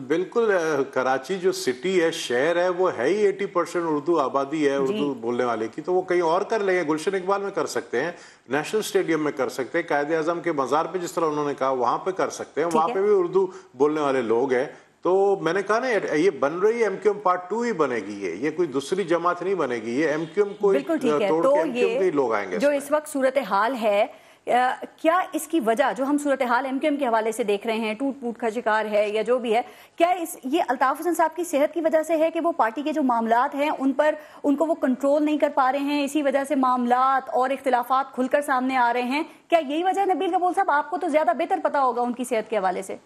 S7: बिल्कुल, कराची जो सिटी है, शहर है, वो है ही 80% उर्दू आबादी है उर्दू बोलने वाले की, तो वो कहीं और कर लेंगे। गुलशन इकबाल में कर सकते हैं, नेशनल स्टेडियम में कर सकते हैं, कायदे आजम के मज़ार पे जिस तरह उन्होंने कहा वहां पे कर सकते हैं, वहां पे भी उर्दू बोलने वाले लोग हैं। तो मैंने कहा ना, ये बन रही है MQM पार्ट 2 ही बनेगी, ये कोई दूसरी जमात नहीं बनेगी, ये MQM को तोड़ के MQM के लोग आएंगे।
S2: जो इस वक्त सूरत हाल है, क्या इसकी वजह जो हम सूरत हाल MQM के हवाले से देख रहे हैं, टूट फूट का शिकार है या जो भी है, क्या ये अल्ताफ हुसैन साहब की सेहत की वजह से है कि वो पार्टी के जो मामलात हैं उनको वो कंट्रोल नहीं कर पा रहे हैं, इसी वजह से मामलात और इख्तिलाफात खुलकर सामने आ रहे हैं? क्या यही वजह है? नबील कबूल साहब, आपको तो ज्यादा बेहतर पता होगा उनकी सेहत के हवाले से।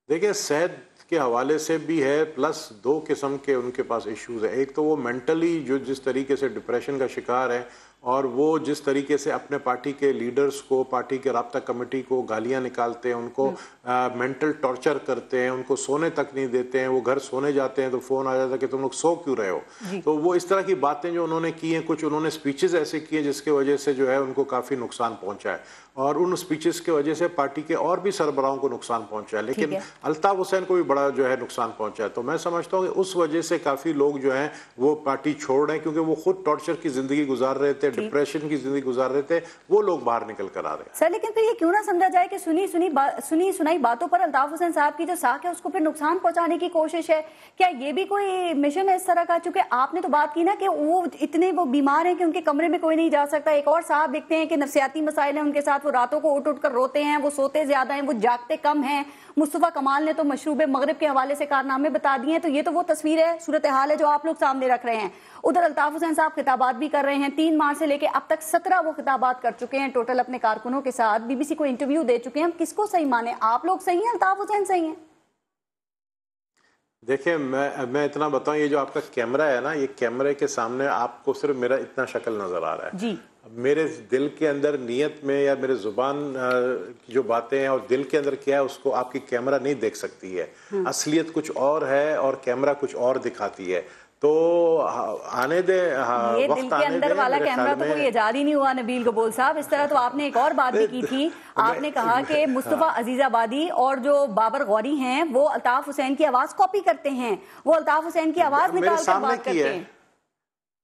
S7: देखिए, सेहत के हवाले से भी है, प्लस 2 किस्म के उनके पास इश्यूज है। एक तो वो मेंटली जो जिस तरीके से डिप्रेशन का शिकार है, और वो जिस तरीके से अपने पार्टी के लीडर्स को, पार्टी के राब्ता कमेटी को गालियां निकालते हैं, उनको मेंटल टॉर्चर करते हैं, उनको सोने तक नहीं देते हैं, वो घर सोने जाते हैं तो फोन आ जाता है कि तुम लोग सो क्यों रहे हो। तो वो इस तरह की बातें जो उन्होंने की हैं, कुछ उन्होंने स्पीचेस ऐसे किए जिसके वजह से जो है उनको काफ़ी नुकसान पहुंचा है, और उन स्पीचेस की वजह से पार्टी के और भी सरबराहों को नुकसान पहुंचा है। लेकिन अल्ताफ हुसैन को भी बड़ा जो है नुकसान पहुंचा है। तो मैं समझता हूँ कि उस वजह से काफ़ी लोग जो हैं वो पार्टी छोड़ रहे हैं, क्योंकि वो खुद टॉर्चर की ज़िंदगी गुजार रहे थे, डिप्रेशन की ज़िंदगी गुजार रहे थे, वो लोग बाहर निकल कर आ रहे हैं।
S2: सर लेकिन फिर ये क्यों ना समझा जाए कि सुनी सुनाई बातों पर अल्ताफ हुसैन साहब की जो साख है उसको फिर नुकसान पहुंचाने की कोशिश है? क्या ये भी कोई मिशन है इस तरह का? चूंकि आपने तो बात की ना कि वो इतने बीमार हैं कि उनके कमरे में कोई नहीं जा सकता। एक और साहब दिखते हैं कि नफसियाती मसाइल है उनके साथ, वो रातों को उठ कर रोते हैं, वो सोते ज्यादा हैं, वो जागते कम हैं। मुस्तफा कमाल ने तो मशरूब मगरिब के हवाले से कारनामे बता दिए हैं। तो ये तो वो तस्वीर है, सूरत हाल है जो आप लोग सामने रख रहे हैं। उधर अल्ताफ हुसैन साहब खिताबात भी कर रहे हैं। 3 मार्च से लेकर अब तक 17 वो खिताबात कर चुके हैं टोटल अपने कारकुनों के साथ। बीबीसी को इंटरव्यू दे चुके हैं। हम किसको सही माने, आप लोग सही हैं, अल्ताफ हुसैन सही हैं?
S7: देखिए मैं इतना बताऊं, ये जो आपका कैमरा है ना, ये कैमरे के सामने आपको सिर्फ मेरा इतना शक्ल नजर आ रहा है जी। मेरे दिल के अंदर नीयत में या मेरे जुबान की जो बातें हैं और दिल के अंदर क्या है उसको आपकी कैमरा नहीं देख सकती है। असलियत कुछ और है और कैमरा कुछ और दिखाती है। तो आने दे,
S2: ये दिल के अंदर वाला कैमरा तो कोई इजाद ही नहीं हुआ नबील कबूल साहब। इस तरह तो आपने एक और बात भी की थी, आपने कहा कि मुस्तफा अजीजाबादी और जो बाबर गौरी हैं वो अल्ताफ हुसैन की आवाज कॉपी करते हैं, वो अल्ताफ हुसैन की आवाज निकाल कर बात करते हैं।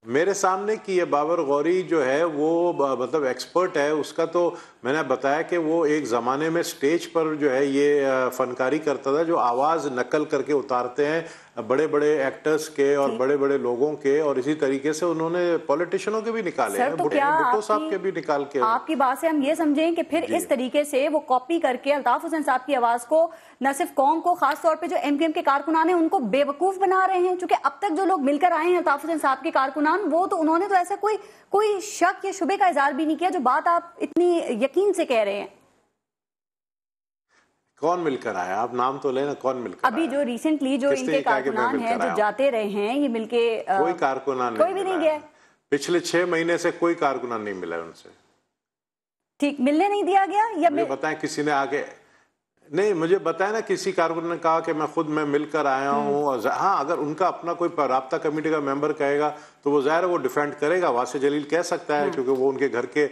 S7: मेरे सामने की ये बाबर गौरी जो है वो मतलब एक्सपर्ट है। उसका तो मैंने बताया कि वो एक ज़माने में स्टेज पर जो है ये फनकारी करता था, जो आवाज़ नकल करके उतारते हैं बड़े बड़े एक्टर्स के और बड़े बड़े लोगों के, और इसी तरीके से उन्होंने पॉलिटिशियनों के भी निकाले हैं, भुट्टो साहब के भी निकाल के।
S2: आपकी बात से हम ये समझें कि फिर इस तरीके से वो कॉपी करके अल्ताफ हुसैन साहब की आवाज को न सिर्फ कौम को, खास तौर पे जो एमक्यूएम के कारकुनान हैं उनको बेवकूफ बना रहे हैं। क्योंकि अब तक जो लोग मिलकर आए हैं अल्ताफ हुसैन साहब के कारकुनान, वो तो उन्होंने तो ऐसा कोई शक या शुबे का इजहार भी नहीं किया जो बात आप इतनी यकीन से कह रहे हैं।
S7: कौन मिलकर आया? आप नाम तो लेना, कौन मिलकर
S2: अभी आया? जो रिसेंटली जो इनके कारकुनान हैं जो जाते रहे हैं, ये मिलके
S7: कोई कारकुनान
S2: कोई भी नहीं गया।
S7: पिछले 6 महीने से कोई कारकुनान नहीं मिला उनसे।
S2: ठीक, मिलने नहीं दिया गया या
S7: बताएं किसी ने आगे नहीं मुझे बताया ना, किसी कारकुन ने कहा कि मैं मिलकर आया हूँ। हाँ, अगर उनका अपना कोई राब्ता कमेटी का मेंबर कहेगा तो वो ज़ाहिर है वो डिफेंड करेगा, वासे जलील कह सकता है क्योंकि वो उनके घर के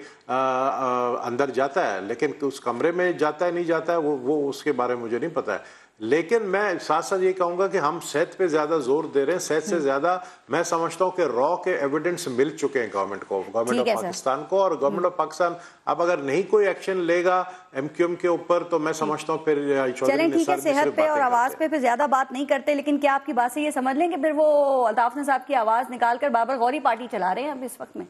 S7: अंदर जाता है, लेकिन उस कमरे में जाता है नहीं जाता है वो उसके बारे में मुझे नहीं पता है। लेकिन मैं साथ साथ ये कहूंगा कि हम सेहत पे ज्यादा जोर दे रहे हैं। सेहत से ज्यादा मैं समझता हूँ कि रॉ के एविडेंस मिल चुके हैं गवर्नमेंट को, गवर्नमेंट ऑफ पाकिस्तान को, और गवर्नमेंट ऑफ पाकिस्तान अब अगर नहीं कोई एक्शन लेगा एमक्यूएम के ऊपर तो मैं समझता हूँ फिर
S2: चलें ठीक है, सेहत पे और आवाज पे फिर ज्यादा बात नहीं करते। लेकिन क्या आपकी बात से ये समझ लें कि फिर वो अल्ताफ हुसैन साहब की आवाज निकालकर बाबर गौरी पार्टी चला रहे हैं अब इस वक्त में?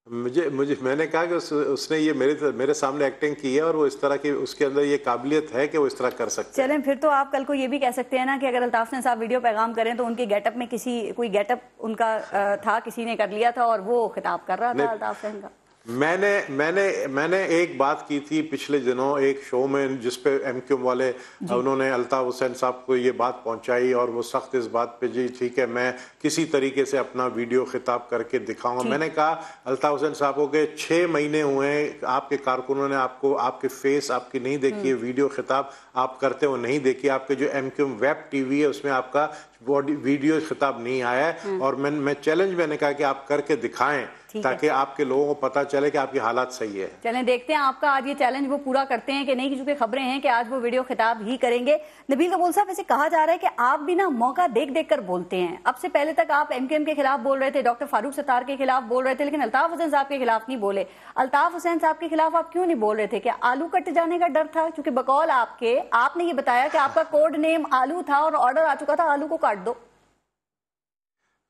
S7: मैंने कहा कि उसने ये मेरे सामने एक्टिंग की है और वो इस तरह की उसके अंदर ये काबिलियत है कि वो इस तरह कर सकते हैं।
S2: चलें फिर तो आप कल को ये भी कह सकते हैं ना कि अगर अल्ताफ हुसैन साहब वीडियो पैगाम करें तो उनके गेटअप में कोई गेटअप उनका था, किसी ने कर लिया था और वो खिताब कर रहा था अल्ताफ हुसैन का।
S7: मैंने एक बात की थी पिछले दिनों एक शो में जिसपे एमक्यूएम वाले उन्होंने अल्ताफ हुसैन साहब को ये बात पहुंचाई और वो सख्त इस बात पे जी ठीक है मैं किसी तरीके से अपना वीडियो खिताब करके दिखाऊंगा। मैंने कहा अल्ताफ हुसैन साहब को के 6 महीने हुए आपके कारकुनों ने आपको आपके फेस आपकी नहीं देखी है, वीडियो खिताब आप करते हो नहीं देखी, आपके जो एमक्यूएम वेब टीवी है उसमें आपका वीडियो खिताब नहीं आया है। और मैं चैलेंज मैंने कहा कि आप करके दिखाएं ताकि आपके लोगों को पता चले कि आपकी हालात सही है।
S2: चलें देखते हैं आपका आज ये चैलेंज वो पूरा करते हैं कि नहीं, क्योंकि खबरें हैं कि आज वो वीडियो खिताब ही करेंगे। नबील कबूल साहब, वैसे कहा जा रहा है कि आप भी ना मौका देख देख कर बोलते हैं। अब से पहले तक आप एमक्यूएम के खिलाफ बोल रहे थे, डॉक्टर फारूक सत्तार के खिलाफ बोल रहे थे, लेकिन अल्ताफ हुसैन साहब के खिलाफ नहीं बोले। अल्ताफ हुसैन साहब के खिलाफ आप क्यों नहीं बोल रहे थे? क्या आलू कट जाने का डर था? क्योंकि बकौल आपने ये बताया कि आपका कोड नेम आलू था और ऑर्डर आ चुका था आलू को काट दो।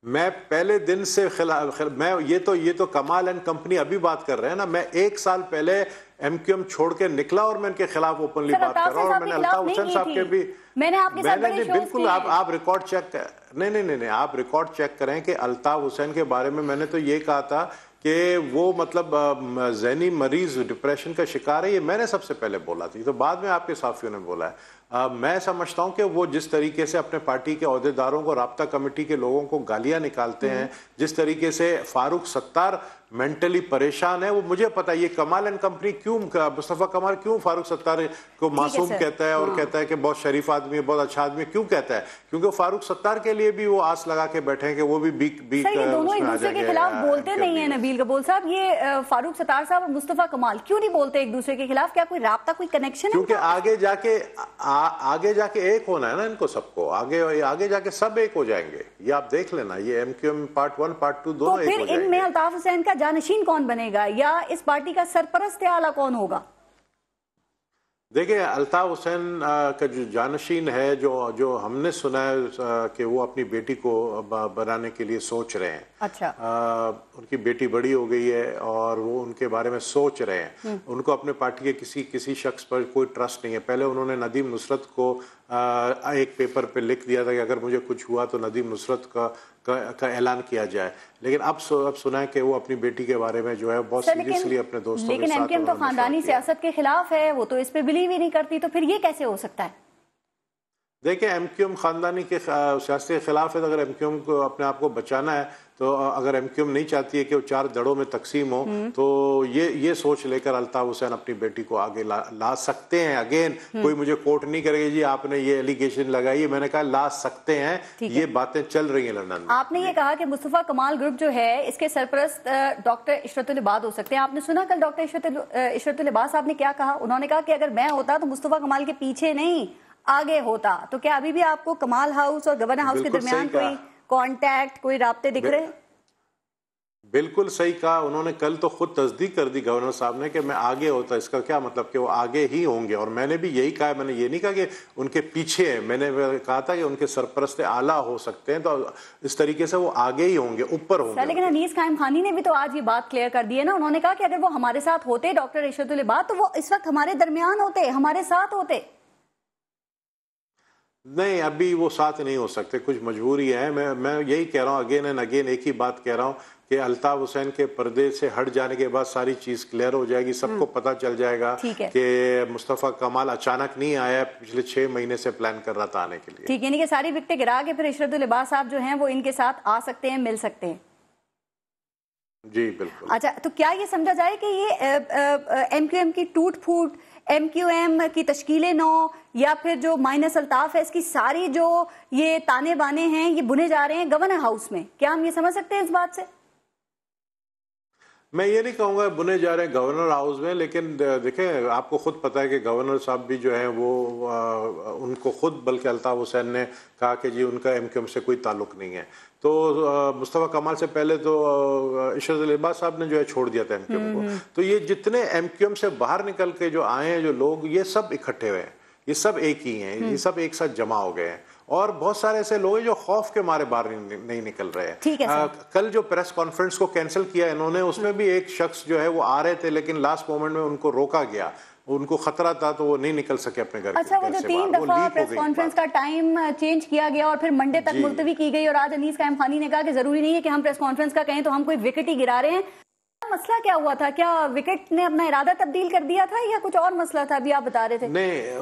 S7: मैं पहले दिन से मैं ये तो कमाल एंड कंपनी अभी बात कर रहे हैं ना। मैं 1 साल पहले एमक्यूएम छोड़ के निकला और मैं इनके खिलाफ ओपनली बात कर रहा हूँ। और मैंने अल्ताफ हुसैन साहब के भी मैंने बिल्कुल आप रिकॉर्ड चेक नहीं आप रिकॉर्ड चेक करें कि अल्ताफ हुसैन के बारे में मैंने तो ये कहा था कि वो मतलब ज़हनी मरीज डिप्रेशन का शिकार है, ये मैंने सबसे पहले बोला थी, तो बाद में आपके साथियों ने बोला है। मैं समझता हूं कि वो जिस तरीके से अपने पार्टी के अहदेदारों को, राब्ता कमेटी के लोगों को गालियां निकालते हैं, जिस तरीके से फारूक सत्तार मेंटली परेशान है। वो मुझे पता है ये कमाल एंड कंपनी क्यों, मुस्तफा कमाल क्यों फारूक सत्तार को मासूम कहता है और कहता है कि बहुत शरीफ आदमी है, बहुत अच्छा आदमी है, क्यों कहता है? क्योंकि फारूक सत्तार के लिए भी वो आस लगा के बैठे हैं कि वो भी
S2: दोनों एक दूसरे के खिलाफ बोलते नहीं है। नबील कबूल साहब, ये फारूक सत्तार साहब और मुस्तफा कमाल क्यों नहीं बोलते एक दूसरे के खिलाफ? क्या कोई राब्ता, कोई कनेक्शन है?
S7: क्योंकि आगे जाके एक होना है ना इनको सबको, आगे जाके सब एक हो जाएंगे। ये आप देख लेना, ये MQM पार्ट 1 पार्ट 2 दोनों एक हो जाएंगे।
S2: इनमें अल्ताफ हुसैन का जानशीन कौन बनेगा या इस पार्टी का सरपरस्त आला कौन होगा?
S7: देखिए, अल्ताफ हुसैन का जो जानशीन है, जो हमने सुना है कि वो अपनी बेटी को बनाने के लिए सोच रहे हैं।
S2: अच्छा।
S7: उनकी बेटी बड़ी हो गई है और वो उनके बारे में सोच रहे हैं। उनको अपने पार्टी के किसी शख्स पर कोई ट्रस्ट नहीं है। पहले उन्होंने नदीम नुसरत को एक पेपर पे लिख दिया था कि अगर मुझे कुछ हुआ तो नदीम नुसरत का ऐलान किया जाए, लेकिन अब सुना है कि वो अपनी बेटी के बारे में जो है बहुत सीरियसली अपने दोस्तों के साथ।
S2: लेकिन MQM तो खानदानी सियासत के खिलाफ है, वो तो इस पे बिलीव ही नहीं करती, तो फिर ये कैसे हो सकता है?
S7: देखिए, MQM खानदानी के सियासत के खिलाफ है, तो अगर MQM को अपने आप को बचाना है, तो अगर MQM नहीं चाहती है कि वो 4 धड़ों में तकसीम हो, तो ये सोच लेकर अल्ताफ हुसैन अपनी बेटी को आगे ला सकते हैं। अगेन कोई मुझे कोर्ट नहीं करेगा जी आपने ये एलिगेशन लगाई है, मैंने कहा ला सकते हैं, ये बातें चल रही हैं लंदन में।
S2: आपने ये कहा कि मुस्तफा कमाल ग्रुप जो है इसके सरपरस्त डॉक्टर इशरतुल इबाद हो सकते हैं। आपने सुना कल डॉक्टर इशरतुल इबाद साहब ने क्या कहा? उन्होंने कहा कि अगर मैं होता तो मुस्तफा कमाल के पीछे नहीं आगे होता। तो क्या अभी भी आपको कमाल हाउस और गवर्नर हाउस के दरमियान कोई कांटेक्ट, कोई राब्ते दिख रहे हैं?
S7: बिल्कुल सही कहा उन्होंने। कल तो खुद तस्दीक कर दी गवर्नर साहब ने कि मैं आगे होता। इसका क्या मतलब कि वो आगे ही होंगे, और मैंने भी यही कहा। मैंने ये नहीं कहा कि उनके पीछे है, मैंने कहा था कि उनके सरपरस्त आला हो सकते हैं, तो इस तरीके से वो आगे ही होंगे, ऊपर होंगे।
S2: लेकिन अनीस कायम खानी ने भी तो आज ये बात क्लियर कर दी है ना। उन्होंने कहा कि अगर वो हमारे साथ होते डॉक्टर इशरतुल इबाद, तो वो इस वक्त हमारे दरमियान होते, हमारे साथ होते।
S7: नहीं, अभी वो साथ नहीं हो सकते, कुछ मजबूरी है। मैं यही कह रहा हूँ, अगेन एंड अगेन एक ही बात कह रहा हूँ कि अल्ताफ हुसैन के पर्दे से हट जाने के बाद सारी चीज क्लियर हो जाएगी। सबको पता चल जाएगा कि मुस्तफा कमाल अचानक नहीं आया, पिछले 6 महीने से प्लान कर रहा था आने के लिए।
S2: ठीक है, यानी कि सारी विकटें गिरा के फिर इशरतुल इबाद साहब जो हैं वो इनके साथ आ सकते हैं, मिल सकते हैं।
S7: जी बिल्कुल।
S2: अच्छा, तो क्या ये समझा जाए कि ये MQM की टूट फूट, MQM की तश्कीलें नौ, या फिर जो माइनस अल्ताफ है, इसकी सारी जो ये ताने बाने हैं ये बुने जा रहे हैं गवर्नर हाउस में? क्या हम ये समझ सकते हैं इस बात से?
S7: मैं ये नहीं कहूँगा बुने जा रहे हैं गवर्नर हाउस में, लेकिन देखें आपको खुद पता है कि गवर्नर साहब भी जो हैं वो उनको खुद, बल्कि अल्ताफ हुसैन ने कहा कि जी उनका MQM से कोई ताल्लुक नहीं है। तो मुस्तफा कमाल से पहले तो इशरतुल इबाद साहब ने जो है छोड़ दिया था MQM को। तो ये जितने MQM से बाहर निकल के जो आए हैं जो लोग, ये सब इकट्ठे हुए हैं, ये सब एक ही हैं, ये सब एक साथ जमा हो गए हैं। और बहुत सारे ऐसे लोग हैं जो खौफ के मारे बाहर नहीं निकल रहे हैं। कल जो प्रेस कॉन्फ्रेंस को कैंसिल किया इन्होंने, उसमें भी एक शख्स जो है वो आ रहे थे, लेकिन लास्ट मोमेंट में उनको रोका गया, उनको खतरा था तो वो नहीं निकल सके अपने घर।
S2: अच्छा, वो जो 3 दफा प्रेस कॉन्फ्रेंस का टाइम चेंज किया गया और फिर मंडे तक मुलतवी की गई, और आज अनीस कायम खानी ने कहा कि जरूरी नहीं है कि हम प्रेस कॉन्फ्रेंस का कहें तो हम कोई विकेट ही गिरा रहे हैं। मसला क्या हुआ था? क्या विकेट ने अपना इरादा तब्दील कर दिया था या कुछ और मसला था? अभी आप बता रहे थे।
S7: नहीं,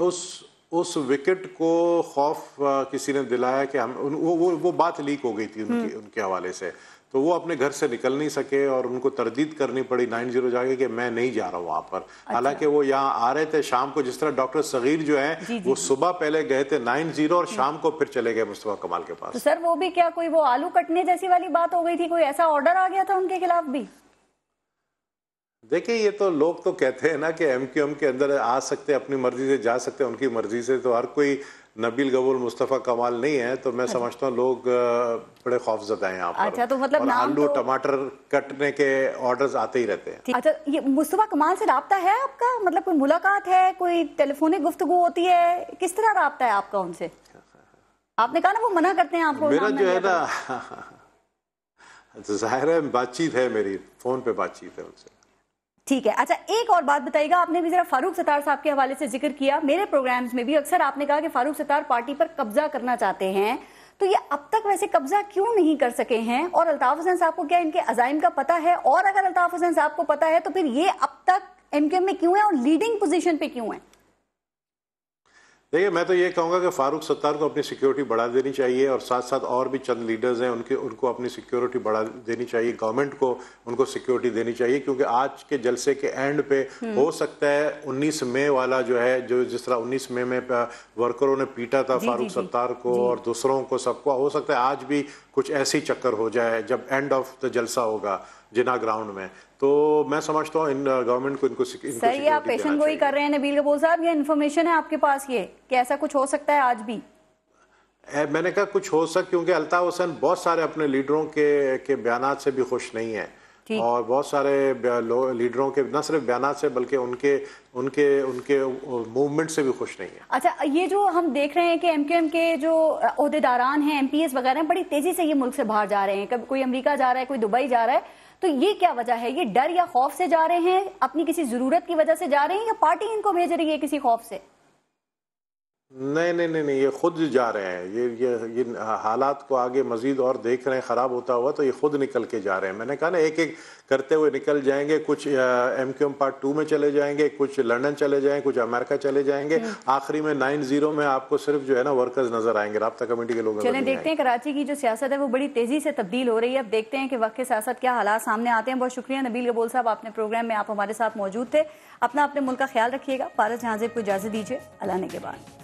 S7: उस विकेट को खौफ किसी ने दिलाया कि हम वो बात लीक हो गई थी उनके हवाले से, तो वो अपने घर से निकल नहीं सके और उनको तरदीद करनी पड़ी 9-0 जाके कि मैं नहीं जा रहा हूँ वहां पर। अच्छा। हालांकि वो यहाँ आ रहे थे शाम को, जिस तरह डॉक्टर सगीर जो है वो सुबह पहले गए थे 9-0 और शाम को फिर चले गए मुस्तफा कमाल के पास।
S2: तो सर वो भी क्या कोई वो आलू कटने जैसी वाली बात हो गई थी? कोई ऐसा ऑर्डर आ गया था उनके खिलाफ भी?
S7: देखिए, ये तो लोग तो कहते हैं ना कि MQM के अंदर आ सकते, अपनी मर्जी से जा सकते, उनकी मर्जी से, तो हर कोई नबील कबूल मुस्तफा कमाल नहीं है। तो मैं समझता हूँ लोग बड़े खौफजदा हैं यहाँ पर।
S2: अच्छा, तो मतलब
S7: आलू टमाटर कटने के ऑर्डर्स आते ही रहते हैं।
S2: अच्छा, ये मुस्तफा कमाल से राब्ता है आपका? मतलब कोई मुलाकात है, कोई टेलीफोनिक गुफ्तगू होती है, किस तरह राब्ता है आपका उनसे? आपने कहा ना वो मना करते हैं आपको।
S7: मेरा जो है ना जाहिर है बातचीत है, मेरी फोन पे बातचीत है उनसे।
S2: ठीक है। अच्छा, एक और बात बताइएगा, आपने भी जरा फारूक सत्तार साहब के हवाले से जिक्र किया, मेरे प्रोग्राम्स में भी अक्सर आपने कहा कि फारूक सत्तार पार्टी पर कब्जा करना चाहते हैं, तो ये अब तक वैसे कब्जा क्यों नहीं कर सके हैं? और अल्ताफ हुसैन साहब को क्या इनके अजाइम का पता है? और अगर अल्ताफ हुसैन साहब को पता है तो फिर ये अब तक MQM में क्यों है और लीडिंग पोजीशन पे क्यों है?
S7: देखिए, मैं तो ये कहूँगा कि फारूक सत्तार को अपनी सिक्योरिटी बढ़ा देनी चाहिए और साथ साथ और भी चंद लीडर्स हैं उनको अपनी सिक्योरिटी बढ़ा देनी चाहिए। गवर्नमेंट को उनको सिक्योरिटी देनी चाहिए, क्योंकि आज के जलसे के एंड पे हो सकता है 19 मई वाला जो है, जो जिस तरह 19 मई में वर्करों ने पीटा था फारूक सत्तार को और दूसरों को, सबको, हो सकता है आज भी कुछ ऐसी चक्कर हो जाए जब एंड ऑफ द जलसा होगा जिना ग्राउंड में। तो मैं समझता हूँ इन गवर्नमेंट को इनको
S2: सही, आप पेशन गोई कर रहे हैं नबील कपूर साहब, ये इन्फॉर्मेशन है आपके पास ये कि ऐसा कुछ हो सकता है आज भी?
S7: मैंने कहा कुछ हो सकता, क्योंकि अल्ताफ हुसैन बहुत सारे अपने लीडरों के बयानात से भी खुश नहीं है और बहुत सारे लीडरों के न सिर्फ बयानात से बल्कि उनके मूवमेंट से भी खुश नहीं है।
S2: अच्छा, ये जो हम देख रहे हैं कि एमक्यूएम के जो ओहदेदारान हैं, एमपीएस वगैरह, बड़ी तेजी से ये मुल्क से बाहर जा रहे हैं, कभी कोई अमेरिका जा रहा है, कोई दुबई जा रहा है, तो ये क्या वजह है? ये डर या खौफ से जा रहे हैं, अपनी किसी जरूरत की वजह से जा रहे हैं, या पार्टी इनको भेज रही है किसी खौफ से?
S7: नहीं, ये खुद जा रहे हैं। ये हालात को आगे मजीद और देख रहे हैं खराब होता हुआ, तो ये खुद निकल के जा रहे हैं। मैंने कहा ना, एक एक करते हुए निकल जाएंगे। कुछ एमक्यूएम पार्ट 2 में चले जाएंगे, कुछ लंदन चले जाएंगे, कुछ अमेरिका चले जाएंगे। आखिरी में 9-0 में आपको सिर्फ जो है ना वर्कर्स नजर आएंगे, राब्ता कमेटी के लोग।
S2: चलें देखते हैं, कराची की जो सियासत है वो बड़ी तेजी से तब्दील हो रही है। अब देखते हैं कि वक्त के साथ साथ क्या हालात सामने आते हैं। बहुत शुक्रिया नबील कपूर साहब, आपने प्रोग्राम में आप हमारे साथ मौजूद थे। अपने मुल्क का ख्याल रखिएगा। पारस जहां ज़ेब को इजाजत दीजिए, अल्लाह ने के बाद।